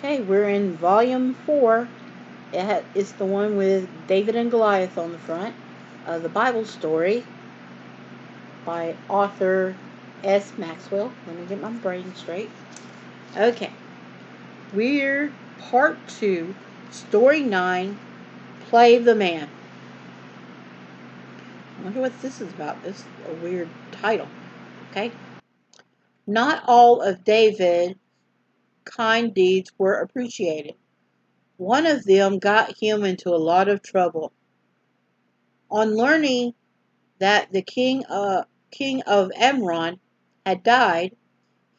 Okay, we're in volume 4. It's the one with David and Goliath on the front. The Bible story by Arthur S Maxwell. Let me get my brain straight. Okay, we're part 2, story 9, Play the Man. I wonder what this is about. This is a weird title. Okay. Not all of David's kind deeds were appreciated. One of them got him into a lot of trouble. On learning that the king of Amron had died,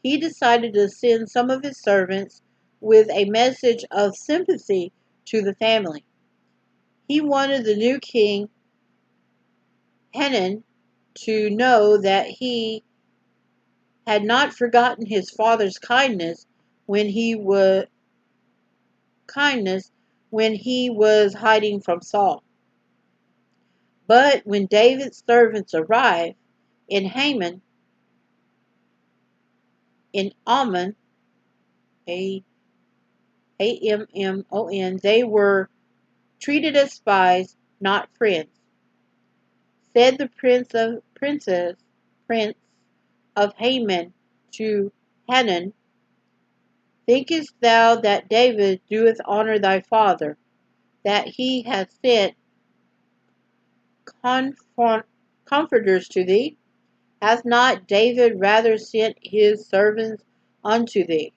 he decided to send some of his servants with a message of sympathy to the family. He wanted the new king, Hanan, to know that he had not forgotten his father's when he was kindness when he was hiding from Saul. But when David's servants arrived in Haman, in Ammon, Ammon, they were treated as spies, not friends. Said the prince of Haman to Hanan, thinkest thou that David doeth honor thy father, that he hath sent comforters to thee? Hath not David rather sent his servants unto thee,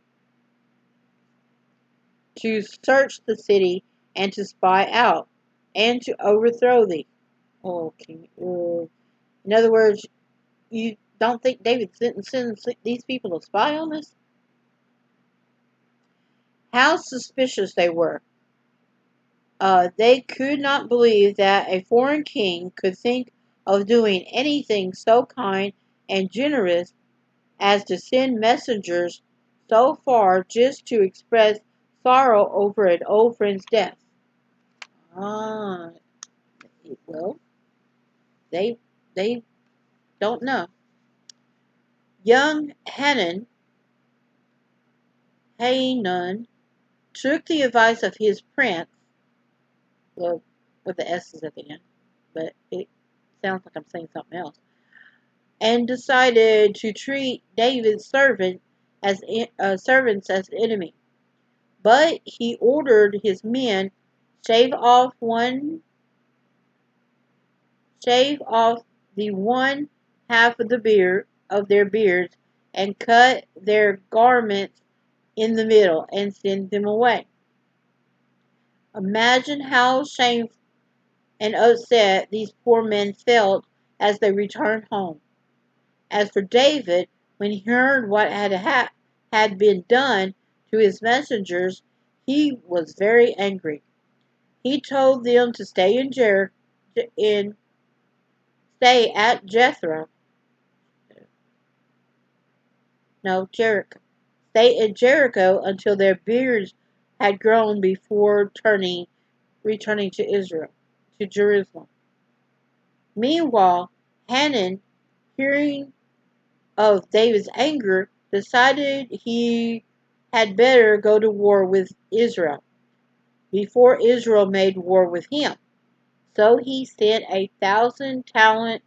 to search the city, and to spy out, and to overthrow thee? Okay. In other words, you don't think David sent these people to spy on us? How suspicious they were. They could not believe that a foreign king could think of doing anything so kind and generous as to send messengers so far just to express sorrow over an old friend's death. Ah, well, they they don't know. Young Hanun took the advice of his prince, well, with the S's at the end, but it sounds like I'm saying something else, and decided to treat David's servants as enemy. But he ordered his men shave off shave off the one half of their beards, and cut their garments in the middle, and send them away. Imagine how shameful and upset these poor men felt as they returned home. As for David, when he heard what had been done to his messengers, he was very angry. He told them to stay at Jericho. Stay at Jericho until their beards had grown before returning to Jerusalem. Meanwhile, Hanan, hearing of David's anger, decided he had better go to war with Israel before Israel made war with him. So he sent a thousand talent.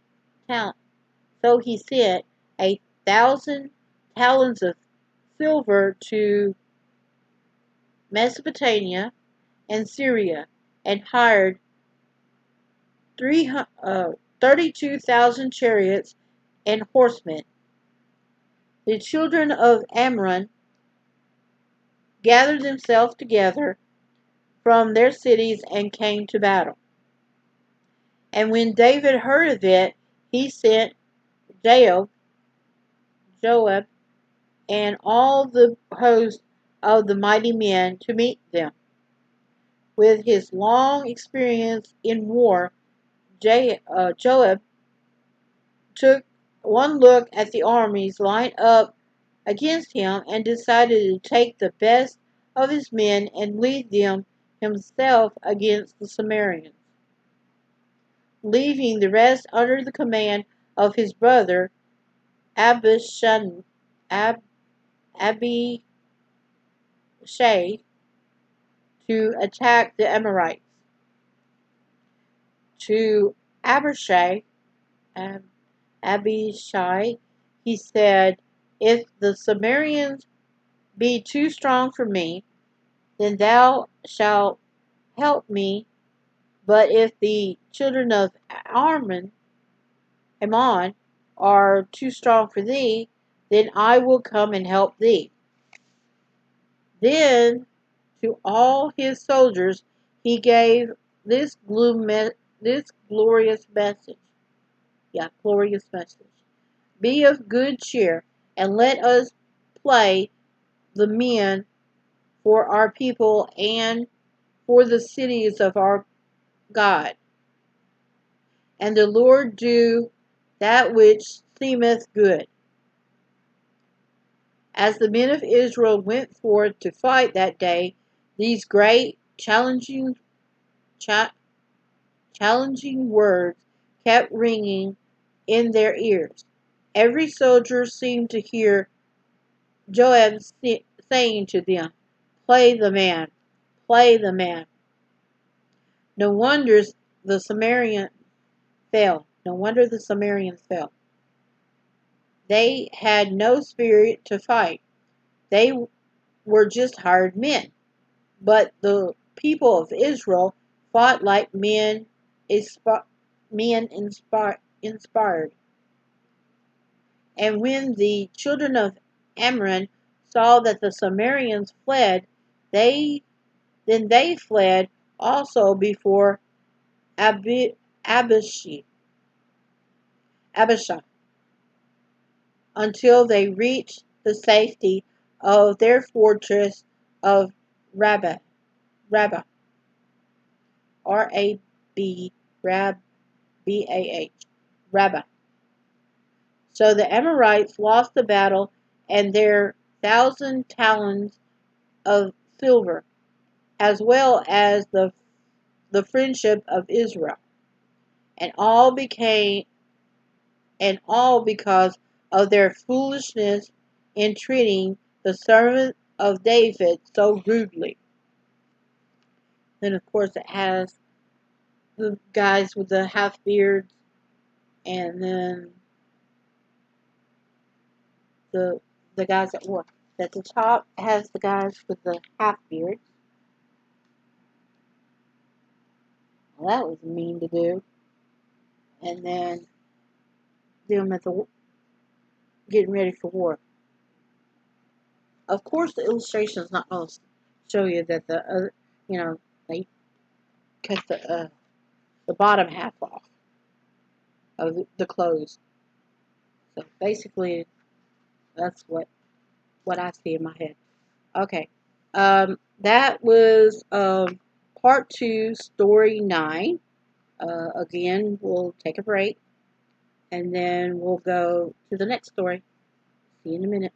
So he sent 1,000 talents of silver to Mesopotamia and Syria, and hired 32,000 chariots and horsemen. The children of Amram gathered themselves together from their cities and came to battle. And when David heard of it, he sent Joab, Joab and all the host of the mighty men to meet them. With his long experience in war, Joab took one look at the armies lined up against him and decided to take the best of his men and lead them himself against the Samaritans, leaving the rest under the command of his brother Abishai, to attack the Amorites. To Abishai, Ab- Abishai, he said, "If the Samaritans be too strong for me, then thou shalt help me. But if the children of Ammon are too strong for thee, then I will come and help thee." Then to all his soldiers he gave this glorious message. Yeah, glorious message. "Be of good cheer, and let us play the men for our people and for the cities of our God. And the Lord do that which seemeth good." As the men of Israel went forth to fight that day, these great, cha- challenging words kept ringing in their ears. Every soldier seemed to hear Joab saying to them, "Play the man, play the man." No wonder the Samaritans fell. No wonder the Samaritans fell. They had no spirit to fight. They were just hired men. But the people of Israel fought like inspired. And when the children of Ammon saw that the Samaritans fled, they fled also before Abishai, Abishai until they reached the safety of their fortress of Rabbah, Rabbah, R-A-B, Rab, B-A-H, Rabbah. So the Amorites lost the battle and their 1,000 talents of silver, as well as the friendship of Israel, and all because of their foolishness in treating the servant of David so rudely. Then, of course, it has the guys with the half beards, and then the the guys that work. At the top has the guys with the half beards. Well, that was mean to do. And then them at the getting ready for war. Of course, the illustration is not going to show you that the other, they cut the bottom half off of the clothes. So basically, that's what I see in my head. Okay, that was part 2, story 9. Again, we'll take a break, and then we'll go to the next story. See you in a minute.